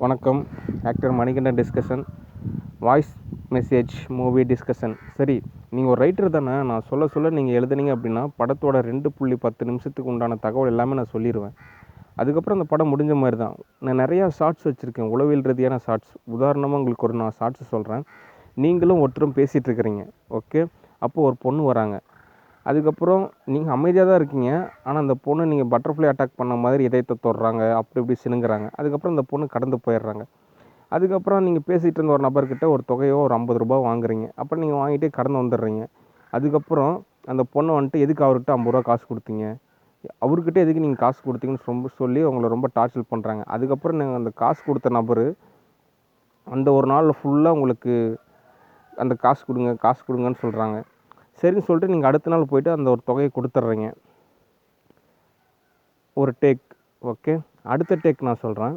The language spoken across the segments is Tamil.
வணக்கம். Actor Manikandan discussion, voice message movie discussion. சரி, நீங்கள் ஒரு ரைட்டர் தானே. நான் சொல்ல நீங்கள் எழுதுனீங்க அப்படின்னா படத்தோட 2.10 நிமிஷத்துக்கு உண்டான தகவல் எல்லாமே நான் சொல்லிடுவேன். அதுக்கப்புறம் அந்த படம் முடிஞ்ச மாதிரி தான். நான் நிறையா ஷார்ட்ஸ் வச்சுருக்கேன், உளவியல் ரீதியான ஷார்ட்ஸ். உதாரணமாக உங்களுக்கு ஒரு நான் ஷார்ட்ஸ் சொல்கிறேன். நீங்களும் ஒருத்தரும் பேசிகிட்ருக்கிறீங்க, ஓகே. அப்போது ஒரு பொண்ணு வராங்க. அதுக்கப்புறம் நீங்கள் அமைதியாக தான் இருக்கீங்க. ஆனால் அந்த பொண்ணு நீங்கள் பட்டர்ஃப்ளை அட்டாக் பண்ண மாதிரி இதயத்தை தொடுறாங்க, அப்படி இப்படி சினுங்குறாங்க. அதுக்கப்புறம் அந்த பொண்ணு கடந்து போயிடுறாங்க. அதுக்கப்புறம் நீங்கள் பேசிகிட்டு இருந்த ஒரு நபர்கிட்ட ஒரு தொகையோ ஒரு 50 ரூபா வாங்குறீங்க. அப்புறம் நீங்கள் வாங்கிட்டே கடந்து வந்துடுறீங்க. அதுக்கப்புறம் அந்த பொண்ணு வந்துட்டு எதுக்கு அவர்கிட்ட 50 ரூபா காசு கொடுத்தீங்க, அவர்கிட்ட எதுக்கு நீங்கள் காசு கொடுத்தீங்கன்னு ரொம்ப சொல்லி அவங்கள ரொம்ப டார்ச்சர் பண்ணுறாங்க. அதுக்கப்புறம் நீங்கள் அந்த காசு கொடுத்த நபர் அந்த ஒரு நாளில் ஃபுல்லாக உங்களுக்கு அந்த காசு கொடுங்கன்னு சொல்கிறாங்க. சரின்னு சொல்லிட்டு நீங்கள் அடுத்த நாள் போய்ட்டு அந்த ஒரு தொகையை கொடுத்துட்றீங்க. ஒரு டேக், ஓகே. அடுத்த டேக் நான் சொல்கிறேன்.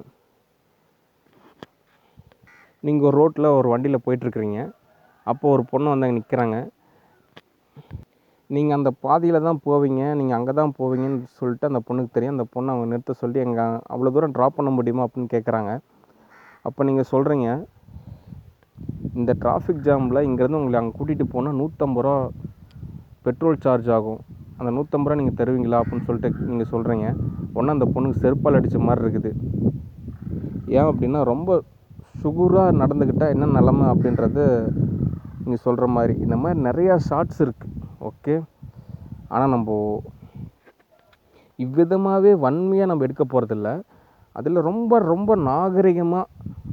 நீங்கள் ஒரு ரோட்டில் ஒரு வண்டியில் போயிட்டுருக்குறீங்க. அப்போது ஒரு பொண்ணு வந்து அங்கே நிற்கிறாங்க. நீங்கள் அந்த பாதையில் தான் போவீங்க, நீங்கள் அங்கே தான் போவீங்கன்னு சொல்லிட்டு அந்த பொண்ணுக்கு தெரியும். அந்த பொண்ணு அவங்க நிறுத்த சொல்லி அவ்வளோ தூரம் ட்ராப் பண்ண முடியுமா அப்படின்னு கேட்குறாங்க. அப்போ நீங்கள் சொல்கிறீங்க, இந்த டிராஃபிக் ஜாமில் இங்கேருந்து உங்களை அங்கே கூட்டிகிட்டு போனால் 150 ரூபா பெட்ரோல் சார்ஜ் ஆகும். அந்த 150 ரூபா நீங்கள் தருவீங்களா அப்படின்னு சொல்லிட்டு நீங்கள் சொல்கிறீங்க. ஒன்று அந்த பொண்ணுக்கு செருப்பால் அடித்த மாதிரி இருக்குது. ஏன் அப்படின்னா ரொம்ப சுகுராக நடந்துக்கிட்டால் என்ன நிலமை அப்படின்றது நீங்கள் சொல்கிற மாதிரி. இந்த மாதிரி நிறையா ஷார்ட்ஸ் இருக்குது, ஓகே. ஆனால் நம்ம இவ்விதமாகவே வன்மையாக நம்ம எடுக்க போகிறதில்ல. அதில் ரொம்ப ரொம்ப நாகரிகமாக,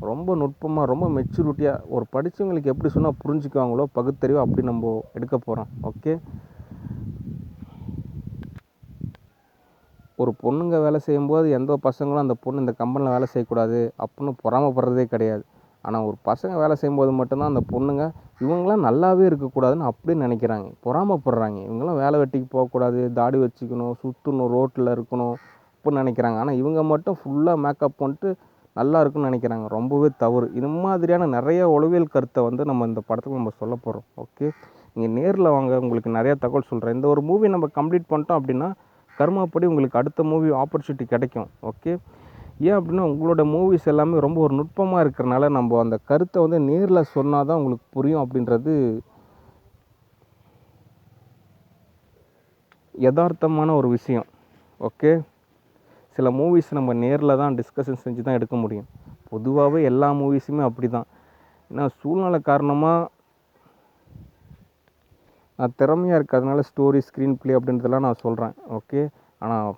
ரொம்ப நுட்பமாக, ரொம்ப மெச்சூரிட்டியாக ஒரு படித்தவங்களுக்கு எப்படி சொன்னால் புரிஞ்சுக்குவாங்களோ பகுத்தறிவு அப்படி நம்ம எடுக்க போகிறோம், ஓகே. ஒரு பொண்ணுங்க வேலை செய்யும்போது எந்த பசங்களும் அந்த பொண்ணு இந்த கம்பெனியில் வேலை செய்யக்கூடாது அப்படின்னு பொறாமப்படுறதே கிடையாது. ஆனால் ஒரு பசங்க வேலை செய்யும்போது மட்டும்தான் அந்த பொண்ணுங்க இவங்களாம் நல்லாவே இருக்கக்கூடாதுன்னு அப்படின்னு நினைக்கிறாங்க, பொறாமப்படுறாங்க. இவங்களாம் வேலை வெட்டிக்கு போகக்கூடாது, தாடி வச்சுக்கணும், சுற்றணும், ரோட்டில் இருக்கணும் அப்படின்னு நினைக்கிறாங்க. ஆனால் இவங்க மட்டும் ஃபுல்லாக மேக்கப் பண்ணிட்டு நல்லா இருக்குன்னு நினைக்கிறாங்க. ரொம்பவே தவறு. இது மாதிரியான நிறைய உளவியல் கருத்தை வந்து நம்ம இந்த படத்தில் நம்ம சொல்ல போகிறோம், ஓகே. நீங்கள் நேரில் வாங்க, உங்களுக்கு நிறையா தகவல் சொல்கிறேன். இந்த ஒரு மூவி நம்ம கம்ப்ளீட் பண்ணிட்டோம் அப்படின்னா கர்மாப்படி உங்களுக்கு அடுத்த மூவி ஆப்பர்ச்சுனிட்டி கிடைக்கும், ஓகே. ஏன் அப்படின்னா உங்களோட மூவிஸ் எல்லாமே ரொம்ப ஒரு நுட்பமாக இருக்கிறனால நம்ம அந்த கருத்தை வந்து நேரில் சொன்னால் தான் உங்களுக்கு புரியும் அப்படின்றது யதார்த்தமான ஒரு விஷயம், ஓகே. சில மூவிஸ் நம்ம நேரில் தான் டிஸ்கஷன் செஞ்சு தான் எடுக்க முடியும். பொதுவாகவே எல்லா மூவிஸுமே அப்படி தான். ஏன்னா சூழ்நிலை காரணமாக நான் திறமையாக இருக்கிறதுனால ஸ்டோரி, ஸ்க்ரீன் ப்ளே அப்படின்றதெல்லாம் நான் சொல்கிறேன், ஓகே. ஆனால்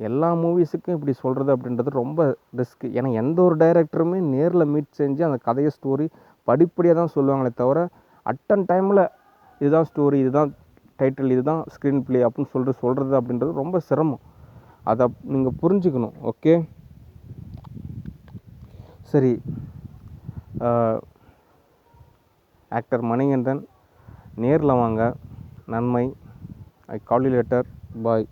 எல்லா மூவிஸுக்கும் இப்படி சொல்கிறது அப்படின்றது ரொம்ப ரிஸ்க்கு. ஏன்னா எந்த ஒரு டைரக்டருமே நேரில் மீட் செஞ்சு அந்த கதையை, ஸ்டோரி படிப்படியாக தான் சொல்லுவாங்களே தவிர அட்டன் டைமில் இதுதான் ஸ்டோரி, இதுதான் டைட்டில், இதுதான் ஸ்க்ரீன் ப்ளே அப்படின்னு சொல்கிறது அப்படின்றது ரொம்ப சிரமம். அதை நீங்கள் புரிஞ்சுக்கணும், ஓகே. சரி, ஆக்டர் மணிகண்டன், நேரில் வாங்க. நன்மை. ஐ கால் யூ லேட்டர். பாய்.